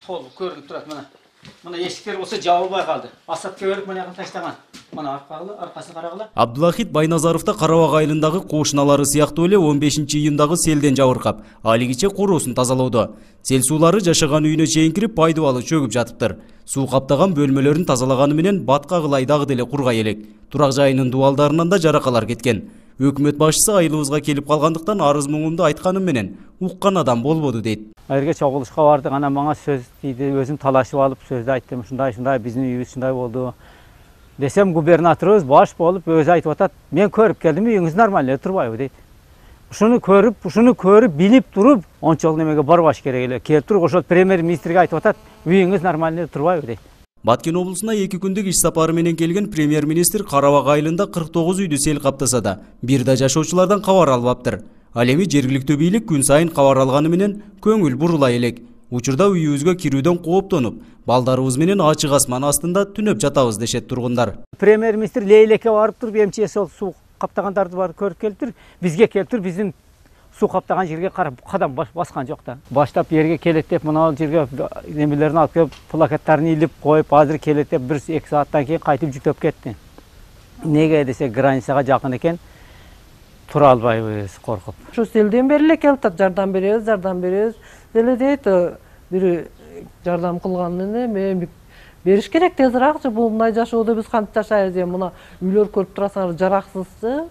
Толық көрініп тұрады мына. Мына ешіктер осы жабылмай қалды. Асапқа өріп мына жағын таштаған. Мына арқасы қарағыла. Абдулахит Байназаровта Карабак айылындағы кошуналары сыяктуу эле 15 июндагы селден жабыркап, алигиче короосун тазалоодо. Сел суулары жашаган үйүнө чейин кирип пайдубалы чөгүп жатыптыр. Суу каптаган бөлмөлөрүн тазалаганы менен батка кылайдагы деле кургай элек. Турак жайынын дубалдарынан да жаракалар кеткен. Өкмөт башчысы айылыбызга келип калгандыктан арыз муңумду айтканым менен уккан адам болбоду дейт. Айырга чогулушка бардык, ана мага сөз тийди, өзүм талашып алып сөздү айттым. Ушундай биздин үйүбүз ушундай болду. Десем губернаторубуз баш болуп өзү айтып атат. Мен көрүп келдим, үйүңүз нормально турбайбы дейт. Ушуну көрүп, билип туруп, ончолук немеге барбаш керек эле. Келип туруп ошол премьер-министрге айтып атат, үйүңүз нормально турбайбы дейт. Баткен облусуна 2 күндүк иш сапары менен келген премьер-министр Карабак айылында 49 үйдү сел каптаса да, бир да жашоочулардан кабар албаптыр. Ал эми жергиликтүү бийлик күн сайын кабар алганы менен көңүл бурула элек. Учурда үйүбүзгө кирүүдөн кооптонуп, балдарыбыз менен ачык асман астында түнөп жатабыз дешет тургундар. Премьер-министр Лейлекке барып туруп, МЧС ол суу каптагандарды барып көрүп келиптир. Бизге келиптир, биздин суу каптаган жерге карап кадам баскан жок да. Баштап жерге келет деп, мына жерге немелерин алып келип, плакаттарын илип коюп, азыр келет деп 1-2 сааттан кийин кайтып жүктөп кетти. Неге десе, границага жакын экен, тура албайбыз коркуп. Şu selden beri эле келип атат, жардам беребиз деле дейт. Бири жардам кылганын эме бериш керек тезирээк. Бул мындай жашоодо биз кантип жашайбыз эми, мына үйлөр көрүп турасыңар, жараксыз.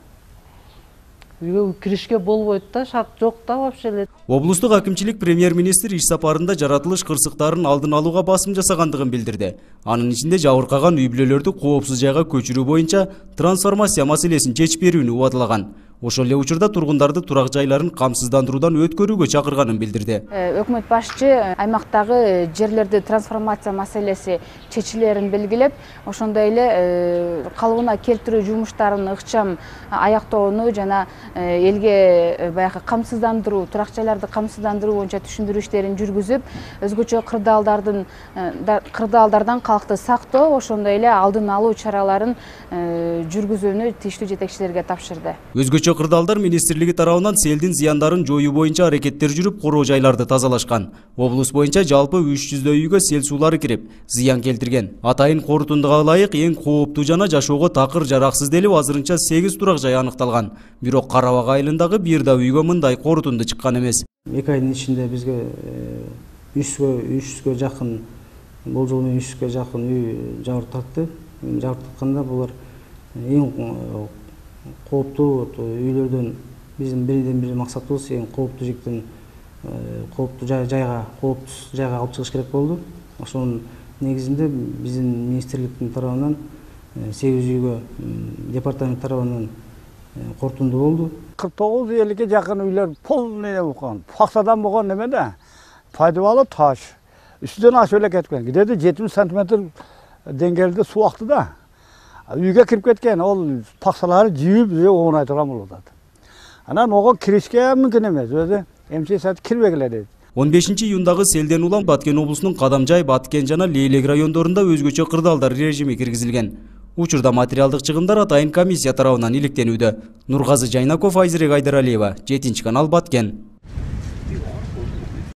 Үйгө киришке болбойт да, шарт жок да вообще эле. Облустук акимчилик премьер-министр иш сапарында жаратылыш кырсыктарын алдын алууга басым жасагандыгын билдирди. Анын ичинде жабыркаган үй бүлөлөрдү коопсуз жайга көчүрүү боюнча трансформация маселесин чечип берүүнү убадылаган. Ошол эле учурда тургундарды турак жайларын камсыздандыруудан өткөрүүгө чакырганын билдирди. Өкмөт башчы аймактагы жерлерди трансформация маселеси чечилерин белгилеп, ошондой эле калыбына келтирүү жумуштарын ыкчам аяктоону жана элге баягы камсыздандыруу, турак жайларды камсыздандыруу боюнча түшүндүрүү иштерин жүргүзүп, өзгөчө кырдаалдардан калкты сактоо, ошондой эле алдын алуу чараларын жүргүзүүнү тийиштүү жетекчилерге тапшырды. Өзгөчө кырдаалдар министрлиги тарабынан селдин зыяндарын жоюу боюнча аракеттер жүрүп, короо жайларды тазалашкан. Облус боюнча жалпы 300 үйгө сел суулары кирип, зыян келтирген. Атайын корутундуга ылайык эң кооптуу жана жашоого такыр жараксыз делип азырынча 8 турак жай аныкталган. Бирок Карабак айылындагы бир да үйгө мындай корутунду чыккан эмес. 2 айдын ичинде бизге 300гө жакын, болжол менен 300гө жакын үй жабырып тартты. Жабырып татканда булар эң кооптуу үйлөрдөн биздин бирден-бир максатыбыз эң кооптуу жиктен кооптуу жайга алып чыгыш керек болду. Ошонун негизинде биздин министрликтин тарабынан 8 үйгө департамент тарабынан корутунду болду. 49-50ге жакын үйлөр полный болгон. Паксадан болгон неме да, пайдалуу таш. Үстүнөн ашып эле кеткен. Где-то 70 сантиметр деңгээлде суу акты да. Үйгө кирип кеткен, ол паксалары жийип, оңой турган болуп атат. Анан ого киришке мүмкүн эмес, өзү МЧС кирбегиле дейт. 15 июндагы селден улам Баткен облусунун Кадамжай, Баткен жана Лейлек райондорунда өзгөчө кырдаалдар режими киргизилген. Учурда материалдык чыгымдар атайын комиссия тарабынан иликтенүүдө. Нургазы Жайнаков, Айзирек Айдаралиева, 7 канал, Баткен.